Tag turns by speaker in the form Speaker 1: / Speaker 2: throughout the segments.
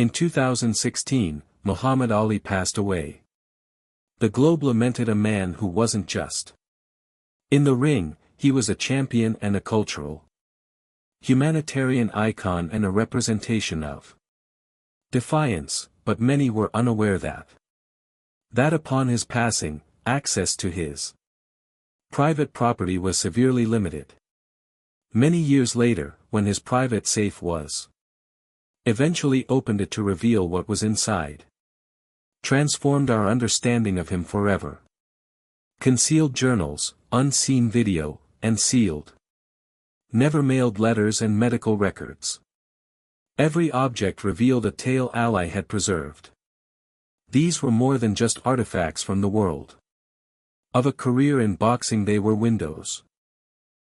Speaker 1: In 2016, Muhammad Ali passed away. The globe lamented a man who wasn't just in the ring, he was a champion and a cultural, humanitarian icon and a representation of defiance, but many were unaware that upon his passing, access to his private property was severely limited. Many years later, when his private safe was eventually opened it to reveal what was inside, transformed our understanding of him forever. Concealed journals, unseen video, and sealed, never mailed letters and medical records. Every object revealed a tale Ali had preserved. These were more than just artifacts from the world of a career in boxing, they were windows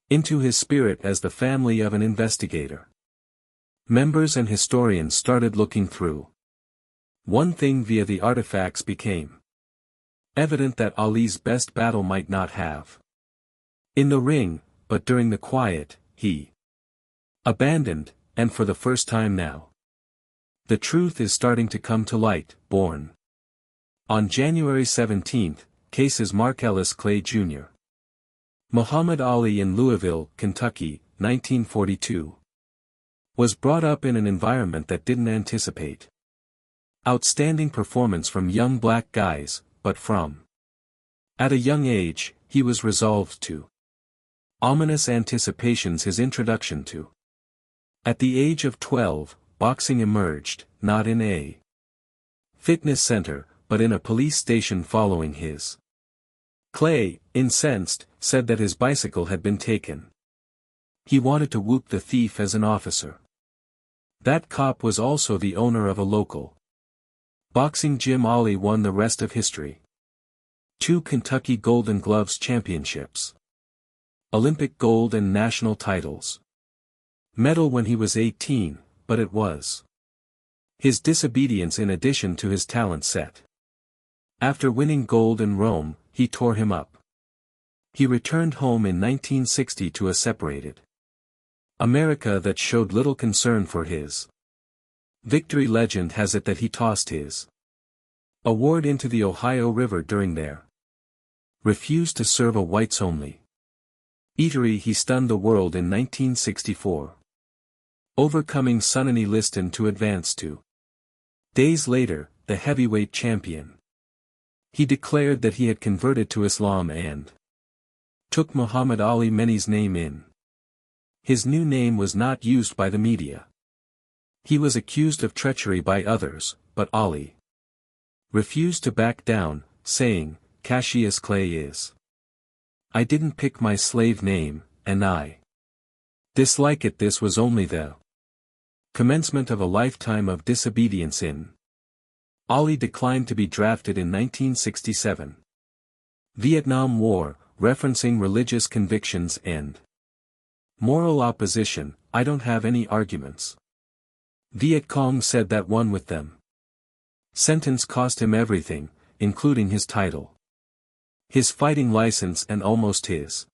Speaker 1: into his spirit as the family of an investigator. Members and historians started looking through one thing via the artifacts became evident that Ali's best battle might not have in the ring, but during the quiet, he abandoned, and for the first time now, the truth is starting to come to light. Born on January 17, cases Mark Ellis Clay Jr. Muhammad Ali in Louisville, Kentucky, 1942. Was brought up in an environment that didn't anticipate outstanding performance from young black guys, but at a young age, he was resolved to ominous anticipations his introduction to. At the age of 12, boxing emerged, not in a fitness center, but in a police station following his. Clay, incensed, said that his bicycle had been taken. He wanted to whoop the thief as an officer. That cop was also the owner of a local boxing gym. Ali won the rest of history. 2 Kentucky Golden Gloves championships, Olympic gold and national titles. Medal when he was 18, but it was his disobedience in addition to his talent set. After winning gold in Rome, he tore him up. He returned home in 1960 to a separated America that showed little concern for his victory. Legend has it that he tossed his award into the Ohio River during their refused to serve a whites-only eatery. He stunned the world in 1964. Overcoming Sonny Liston to advance to days later, the heavyweight champion. He declared that he had converted to Islam and took Muhammad Ali Many's name in. His new name was not used by the media. He was accused of treachery by others, but Ali refused to back down, saying, Cassius Clay is. I didn't pick my slave name, and I dislike it. This was only the commencement of a lifetime of disobedience in. Ali declined to be drafted in 1967. Vietnam War, referencing religious convictions and moral opposition. I don't have any arguments. Viet Cong said that one with them. Sentence cost him everything, including his title, his fighting license, and almost his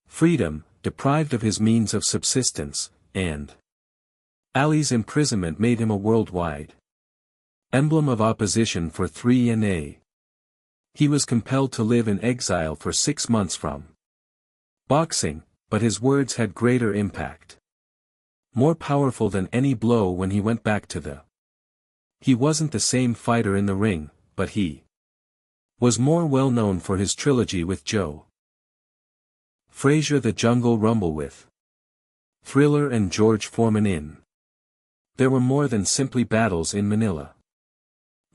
Speaker 1: freedom, deprived of his means of subsistence, and Ali's imprisonment made him a worldwide emblem of opposition for 3 He was compelled to live in exile for 6 months from boxing, but his words had greater impact. More powerful than any blow when he went back to the. He wasn't the same fighter in the ring, but he was more well known for his trilogy with Joe Frazier, The Jungle Rumble with Thriller, and George Foreman in. There were more than simply battles in Manila.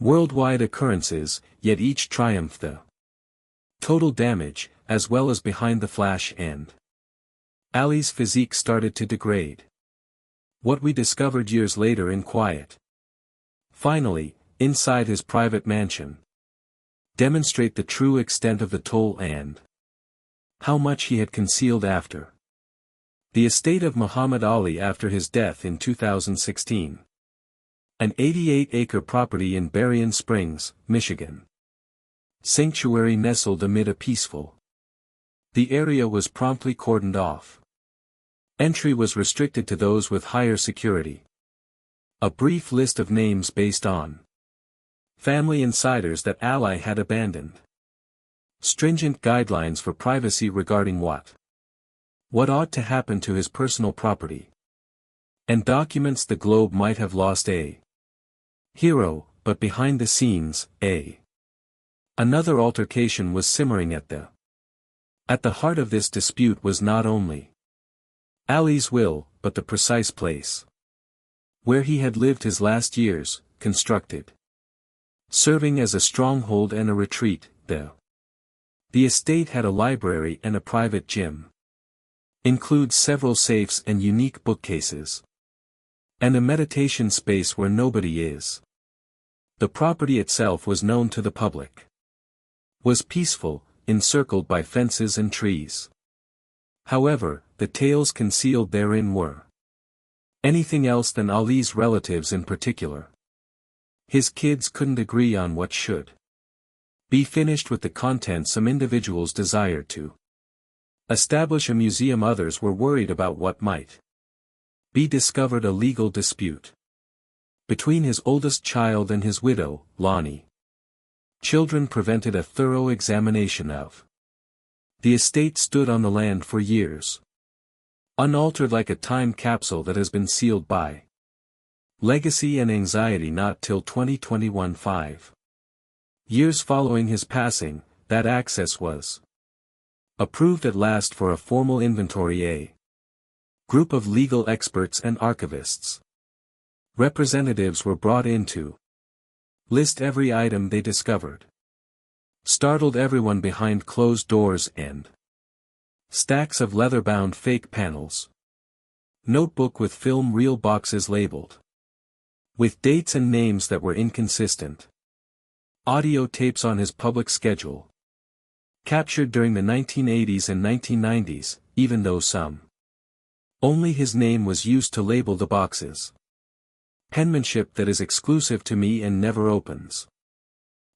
Speaker 1: Worldwide occurrences, yet each triumphed the total damage, as well as behind the flash, and Ali's physique started to degrade. What we discovered years later in quiet. Finally, inside his private mansion. Demonstrate the true extent of the toll and how much he had concealed after. The estate of Muhammad Ali after his death in 2016. An 88-acre property in Berrien Springs, Michigan. Sanctuary nestled amid a peaceful. The area was promptly cordoned off. Entry was restricted to those with higher security. A brief list of names based on family insiders that Ali had abandoned. Stringent guidelines for privacy regarding what ought to happen to his personal property. And documents the globe might have lost a hero, but behind the scenes, another altercation was simmering at the heart of this dispute was not only Ali's will, but the precise place where he had lived his last years, constructed, serving as a stronghold and a retreat. The estate had a library and a private gym. Includes several safes and unique bookcases. And a meditation space where nobody is. The property itself was known to the public. Was peaceful, encircled by fences and trees. However, the tales concealed therein were anything else than Ali's relatives in particular. His kids couldn't agree on what should be finished with the contents. Some individuals desired to establish a museum, others were worried about what might be discovered a legal dispute between his oldest child and his widow, Lonnie. Children prevented a thorough examination of the estate. Stood on the land for years, unaltered like a time capsule that has been sealed by legacy and anxiety. Not till 2021, 5 years following his passing, that access was approved at last for a formal inventory. A group of legal experts and archivists representatives were brought in to list every item they discovered. Startled everyone behind closed doors and stacks of leather-bound fake panels. Notebook with film reel boxes labeled with dates and names that were inconsistent. Audio tapes on his public schedule. Captured during the 1980s and 1990s, even though only his name was used to label the boxes. Penmanship that is exclusive to me and never opens.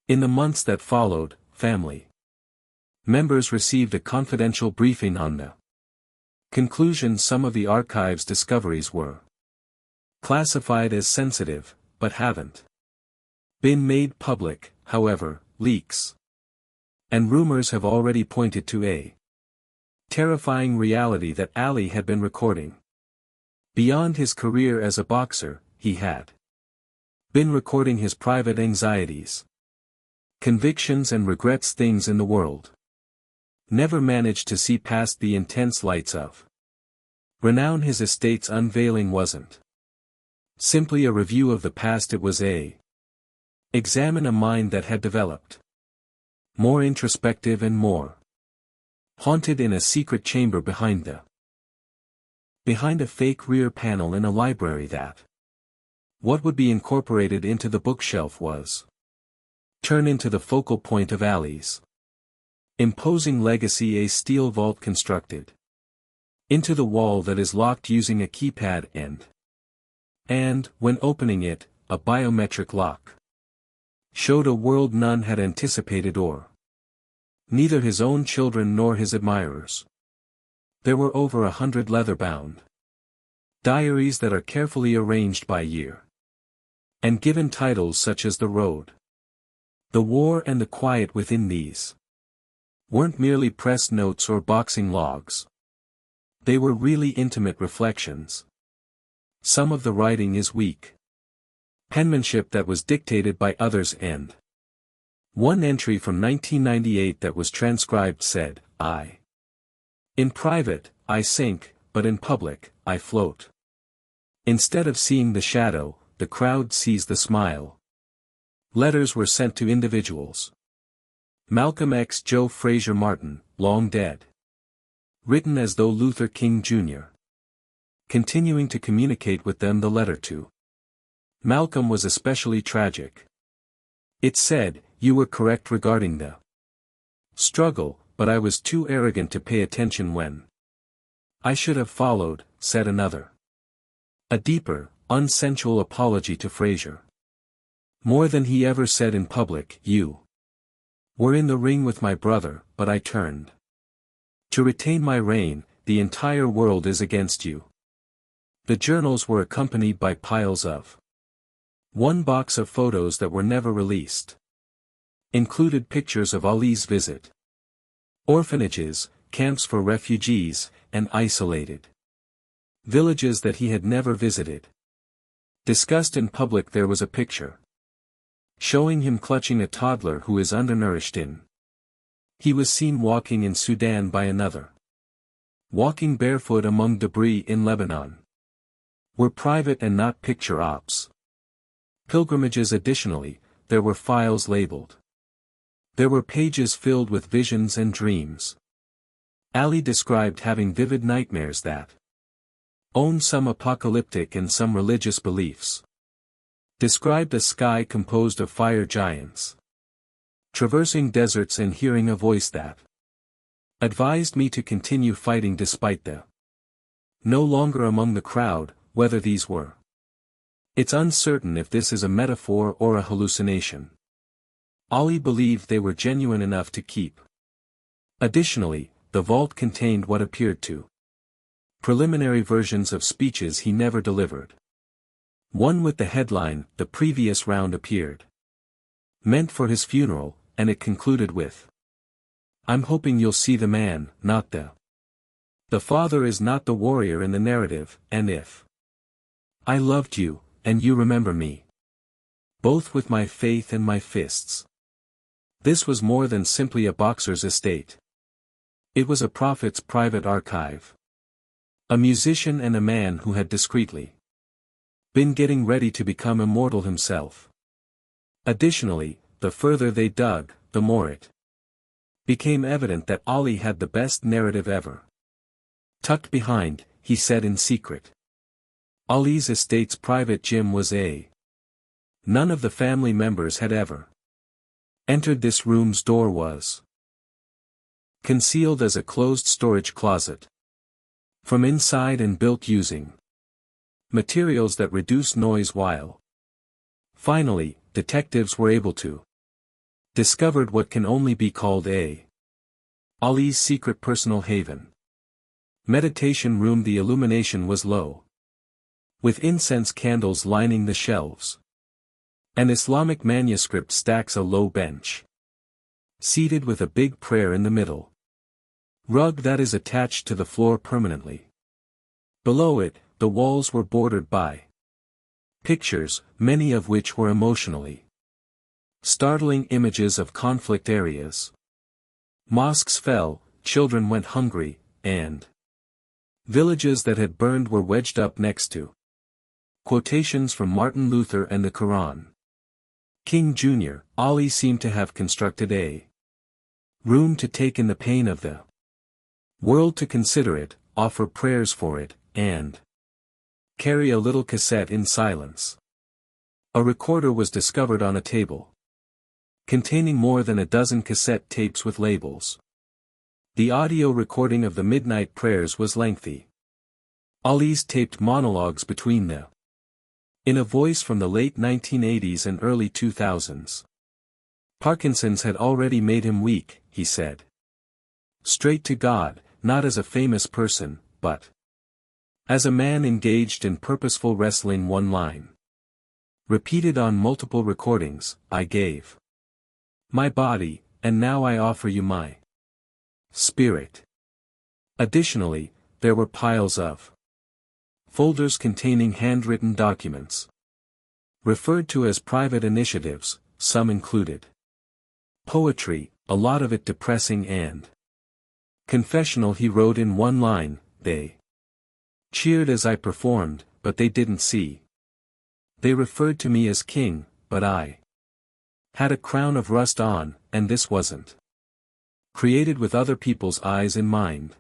Speaker 1: In the months that followed, family members received a confidential briefing on the conclusion. Some of the archive's discoveries were classified as sensitive, but haven't been made public. However, leaks and rumors have already pointed to a terrifying reality that Ali had been recording. Beyond his career as a boxer, he had been recording his private anxieties, convictions and regrets, things in the world never managed to see past the intense lights of renown. His estate's unveiling wasn't simply a review of the past, it was examine a mind that had developed more introspective and more haunted in a secret chamber behind a fake rear panel in a library. That what would be incorporated into the bookshelf was turned into the focal point of Ali's imposing legacy. A steel vault constructed into the wall that is locked using a keypad and, when opening it, a biometric lock showed a world none had anticipated, or neither his own children nor his admirers. There were over 100 leather-bound diaries that are carefully arranged by year and given titles such as The Road, The War and The Quiet. Within these weren't merely press notes or boxing logs. They were really intimate reflections. Some of the writing is weak penmanship that was dictated by others, and one entry from 1998 that was transcribed said, in private, I sink, but in public, I float. Instead of seeing the shadow, the crowd sees the smile. Letters were sent to individuals. Malcolm X, Joe Frazier Martin, long dead. Written as though Luther King Jr. continuing to communicate with them. The letter to Malcolm was especially tragic. It said, "You were correct regarding the struggle, but I was too arrogant to pay attention when I should have followed," said another. A deeper, unsensual apology to Frazier. More than he ever said in public. "You were in the ring with my brother, but I turned to retain my reign. The entire world is against you." The journals were accompanied by piles of One box of photos that were never released included pictures of Ali's visit. Orphanages, camps for refugees, and isolated villages that he had never visited. Discussed in public, there was a picture showing him clutching a toddler who is undernourished in. He was seen walking in Sudan by another. Walking barefoot among debris in Lebanon. Were private and not picture ops. Pilgrimages. Additionally, there were files labeled. There were pages filled with visions and dreams. Ali described having vivid nightmares that owned some apocalyptic and some religious beliefs. Described a sky composed of fire giants. Traversing deserts and hearing a voice that advised me to continue fighting despite the no longer among the crowd, whether these were. It's uncertain if this is a metaphor or a hallucination. Ali believed they were genuine enough to keep. Additionally, the vault contained what appeared to preliminary versions of speeches he never delivered. One with the headline, "The previous round appeared." Meant for his funeral, and it concluded with, "I'm hoping you'll see the man, not the father is not the warrior in the narrative, and if I loved you, and you remember me. Both with my faith and my fists." This was more than simply a boxer's estate. It was a prophet's private archive. A musician and a man who had discreetly been getting ready to become immortal himself. Additionally, the further they dug, the more it became evident that Ali had the best narrative ever. Tucked behind, he said in secret. Ali's estate's private gym was a. None of the family members had ever entered. This room's door was concealed as a closed storage closet from inside and built using materials that reduce noise while. Finally, detectives were able to discovered what can only be called a Ali's secret personal haven. Meditation room. The illumination was low, with incense candles lining the shelves. An Islamic manuscript stacks a low bench, seated with a big prayer in the middle. Rug that is attached to the floor permanently. Below it, the walls were bordered by pictures, many of which were emotionally startling images of conflict areas. Mosques fell, children went hungry, and villages that had burned were wedged up next to quotations from Martin Luther and the Quran. King Jr., Ali seemed to have constructed a room to take in the pain of the world, to consider it, offer prayers for it, and carry a little cassette in silence. A recorder was discovered on a table, containing more than a dozen cassette tapes with labels. The audio recording of the midnight prayers was lengthy. Ali's taped monologues between them, in a voice from the late 1980s and early 2000s. Parkinson's had already made him weak, he said. Straight to God, not as a famous person, but as a man engaged in purposeful wrestling. One line, repeated on multiple recordings, "I gave my body, and now I offer you my spirit." Additionally, there were piles of folders containing handwritten documents, referred to as private initiatives. Some included poetry, a lot of it depressing and confessional. He wrote in one line, "They cheered as I performed, but they didn't see. They referred to me as king, but I had a crown of rust on, and this wasn't created with other people's eyes in mind.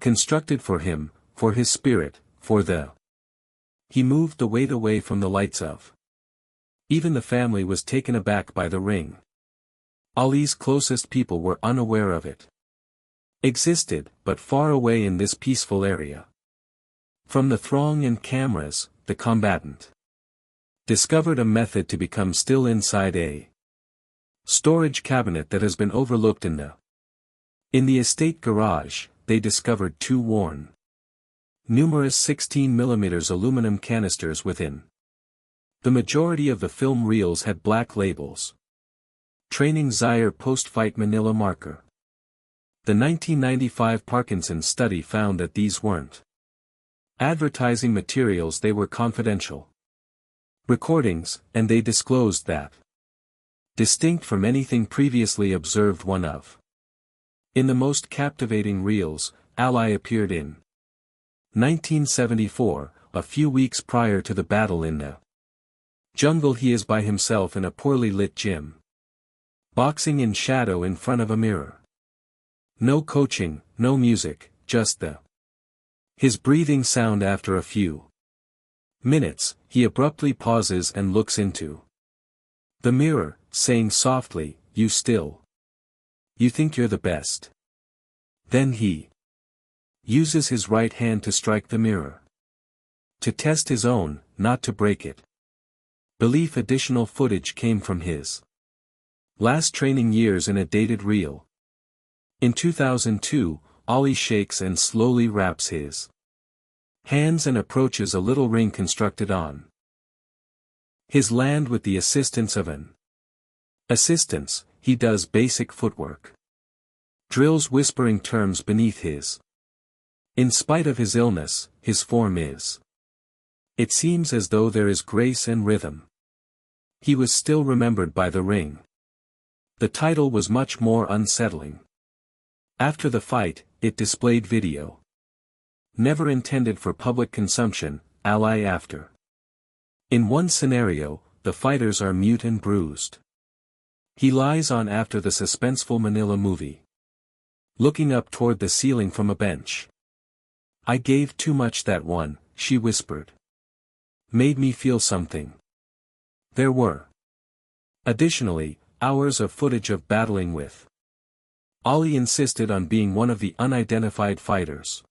Speaker 1: Constructed for him, for his spirit, for the." He moved the weight away from the lights of. Even the family was taken aback by the ring. Ali's closest people were unaware of it. Existed, but far away in this peaceful area. From the throng and cameras, the combatant discovered a method to become still inside a storage cabinet that has been overlooked in the estate garage. They discovered two worn, numerous 16mm aluminum canisters within. The majority of the film reels had black labels. Training Zaire post-fight Manila marker. The 1995 Parkinson study found that these weren't advertising materials, they were confidential recordings, and they disclosed that distinct from anything previously observed one of. In the most captivating reels, Ali appeared in 1974, a few weeks prior to the battle in the jungle. He is by himself in a poorly lit gym, boxing in shadow in front of a mirror. No coaching, no music, just his breathing sound. After a few minutes, he abruptly pauses and looks into the mirror, saying softly, "You think you're the best?" Then he uses his right hand to strike the mirror. To test his own, not to break it. Belief. Additional footage came from his last training years in a dated reel. In 2002, Ali shakes and slowly wraps his hands and approaches a little ring constructed on his land with the assistance of an assistant. He does basic footwork, drills whispering terms beneath his. In spite of his illness, his form is. It seems as though there is grace and rhythm. He was still remembered by the ring. The title was much more unsettling. After the fight, it displayed video. Never intended for public consumption, Ali after. In one scenario, the fighters are mute and bruised. He lies on after the suspenseful Manila movie, looking up toward the ceiling from a bench. "I gave too much that one," she whispered. "Made me feel something." There were additionally hours of footage of battling with. Ali insisted on being one of the unidentified fighters,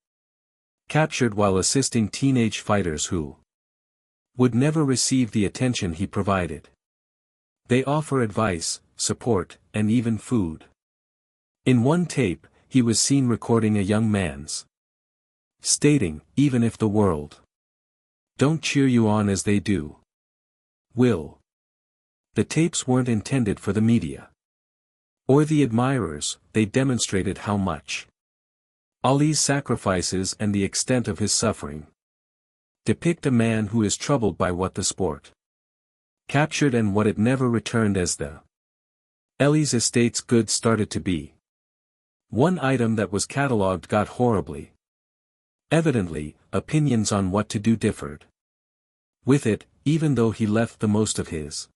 Speaker 1: captured while assisting teenage fighters who would never receive the attention he provided. They offer advice, support, and even food. In one tape, he was seen recording a young man's stating, "Even if the world don't cheer you on as they do, will." The tapes weren't intended for the media or the admirers. They demonstrated how much Ali's sacrifices and the extent of his suffering depict a man who is troubled by what the sport captured and what it never returned. As the Ali's estate's goods started to be one item that was catalogued got horribly. Evidently, opinions on what to do differed with it, even though he left the most of his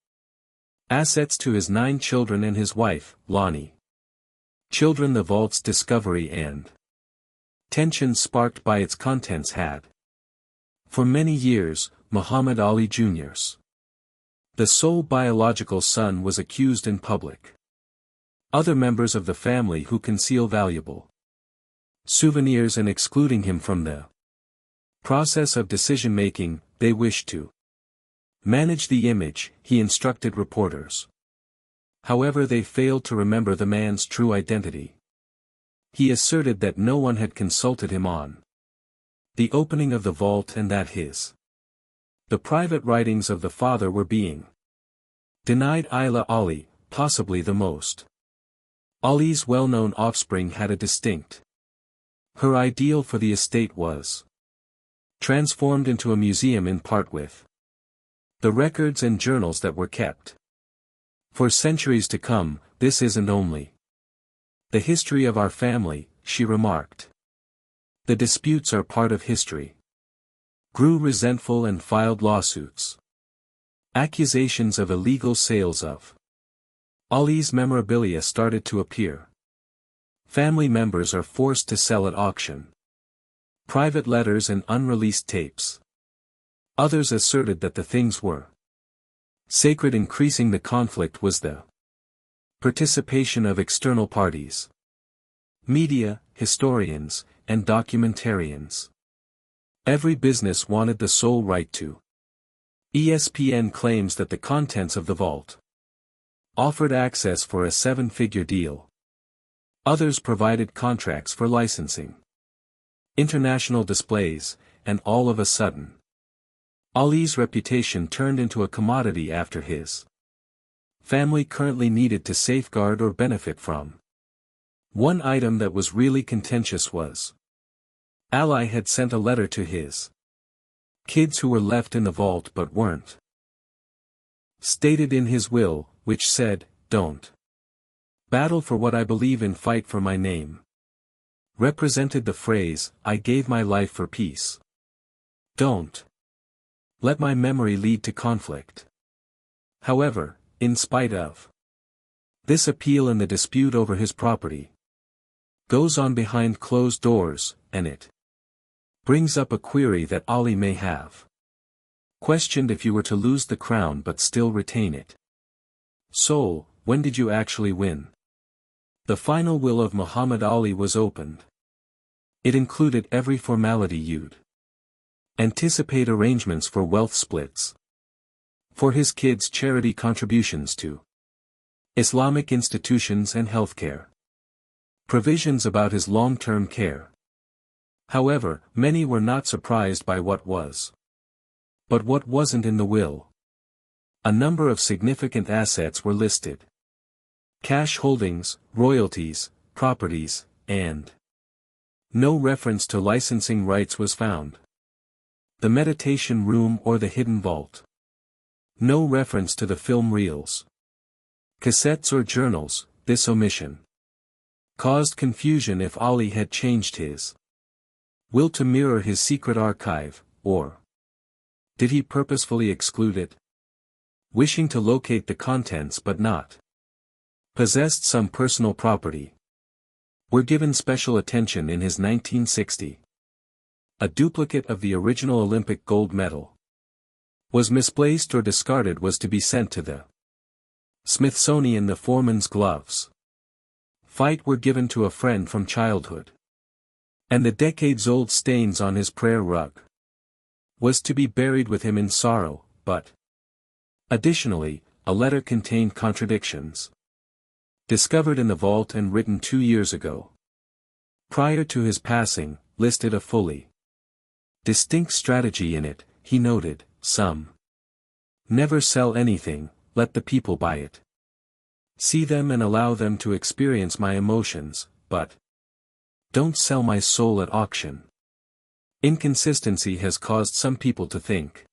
Speaker 1: assets to his 9 children and his wife, Lonnie. Children. The vault's discovery and tension sparked by its contents had, for many years, Muhammad Ali Jr.'s the sole biological son was accused in public. Other members of the family who conceal valuable souvenirs and excluding him from the process of decision-making. They wish to manage the image, he instructed reporters. However, they failed to remember the man's true identity. He asserted that no one had consulted him on the opening of the vault and that the private writings of the father were being denied. Ila Ali, possibly the most Ali's well-known offspring, had a distinct. Her ideal for the estate was transformed into a museum, in part with the records and journals that were kept for centuries to come. "This isn't only the history of our family," she remarked. "The disputes are part of history." Grew resentful and filed lawsuits. Accusations of illegal sales of Ali's memorabilia started to appear. Family members are forced to sell at auction private letters and unreleased tapes. Others asserted that the things were sacred. Increasing the conflict was the participation of external parties, media, historians, and documentarians. Every business wanted the sole right to. ESPN claims that the contents of the vault offered access for a 7-figure deal. Others provided contracts for licensing, international displays, and all of a sudden, Ali's reputation turned into a commodity after his family currently needed to safeguard or benefit from. One item that was really contentious was Ali had sent a letter to his kids who were left in the vault but weren't stated in his will, which said, "Don't battle for what I believe in, fight for my name." Represented the phrase, "I gave my life for peace. Don't let my memory lead to conflict." However, in spite of this appeal and the dispute over his property goes on behind closed doors, and it brings up a query that Ali may have questioned: if you were to lose the crown but still retain it. So, when did you actually win? The final will of Muhammad Ali was opened. It included every formality you'd anticipate: arrangements for wealth splits, for his kids' charity contributions to Islamic institutions and healthcare, provisions about his long-term care. However, many were not surprised by what was. But what wasn't in the will? A number of significant assets were listed: cash holdings, royalties, properties, and no reference to licensing rights was found. The meditation room or the hidden vault. No reference to the film reels, cassettes or journals. This omission caused confusion if Ali had changed his will to mirror his secret archive, or did he purposefully exclude it? Wishing to locate the contents but not possessed some personal property, were given special attention in his 1960. A duplicate of the original Olympic gold medal was misplaced or discarded, was to be sent to the Smithsonian. The foreman's gloves fight were given to a friend from childhood. And the decades-old stains on his prayer rug was to be buried with him in sorrow, but additionally, a letter contained contradictions discovered in the vault and written 2 years ago. Prior to his passing, listed a fully distinct strategy in it. He noted, "Some never sell anything, let the people buy it. See them and allow them to experience my emotions, but don't sell my soul at auction." Inconsistency has caused some people to think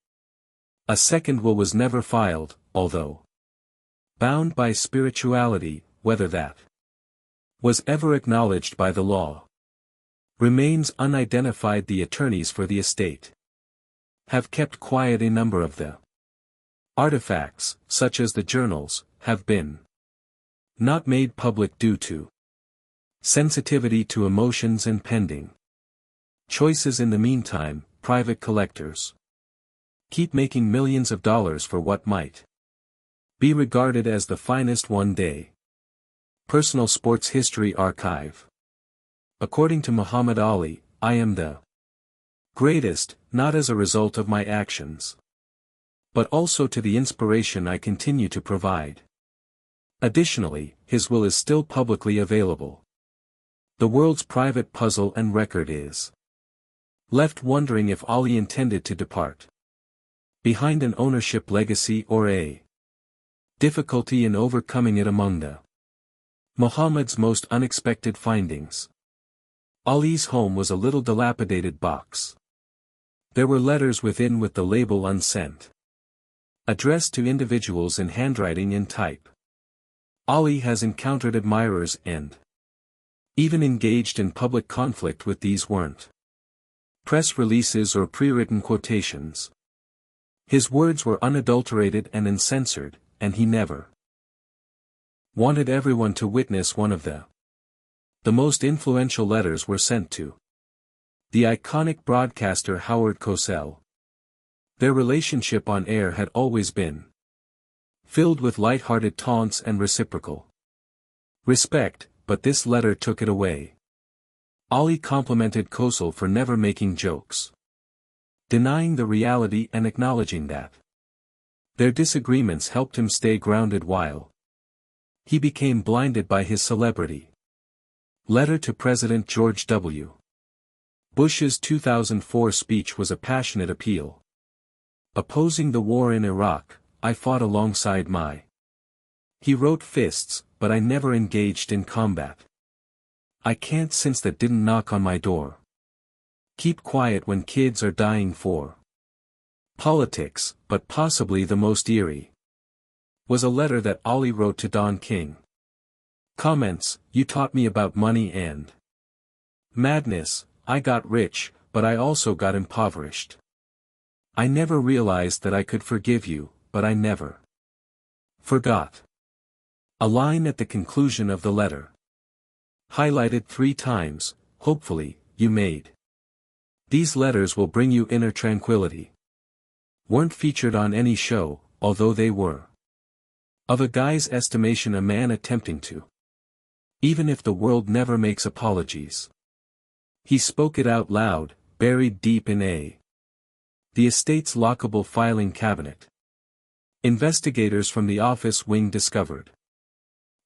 Speaker 1: a second will was never filed, although bound by spirituality. Whether that was ever acknowledged by the law remains unidentified. The attorneys for the estate have kept quiet. A number of the artifacts, such as the journals, have been not made public due to sensitivity to emotions and pending choices. In the meantime, private collectors keep making millions of dollars for what might be regarded as the finest one day. Personal Sports History Archive. According to Muhammad Ali, "I am the greatest, not as a result of my actions, but also to the inspiration I continue to provide." Additionally, his will is still publicly available. The world's private puzzle and record is left wondering if Ali intended to depart behind an ownership legacy or a difficulty in overcoming it. Among the Muhammad's most unexpected findings, Ali's home was a little dilapidated box. There were letters within with the label "unsent," addressed to individuals in handwriting and type. Ali has encountered admirers and even engaged in public conflict with these. Weren't press releases or pre-written quotations. His words were unadulterated and uncensored, and he never wanted everyone to witness one of the most influential letters were sent to the iconic broadcaster Howard Cosell. Their relationship on air had always been filled with light-hearted taunts and reciprocal respect, but this letter took it away. Ali complimented Cosell for never making jokes, denying the reality and acknowledging that their disagreements helped him stay grounded while he became blinded by his celebrity. Letter to President George W. Bush's 2004 speech was a passionate appeal, Opposing the war in Iraq, I fought alongside my. He wrote fists, but I never engaged in combat. I can't since that didn't knock on my door. Keep quiet when kids are dying for politics, but possibly the most eerie was a letter that Ollie wrote to Don King. Comments, you taught me about money and madness. I got rich, but I also got impoverished. I never realized that I could forgive you, but I never forgot. A line at the conclusion of the letter. Highlighted 3 times, hopefully, you made. These letters will bring you inner tranquility. Weren't featured on any show, although they were. Of a guy's estimation, a man attempting to. Even if the world never makes apologies. He spoke it out loud, buried deep in the estate's lockable filing cabinet. Investigators from the office wing discovered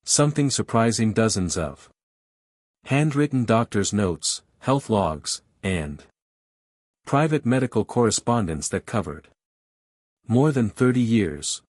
Speaker 1: something surprising: dozens of handwritten doctor's notes, health logs, and private medical correspondence that covered more than 30 years.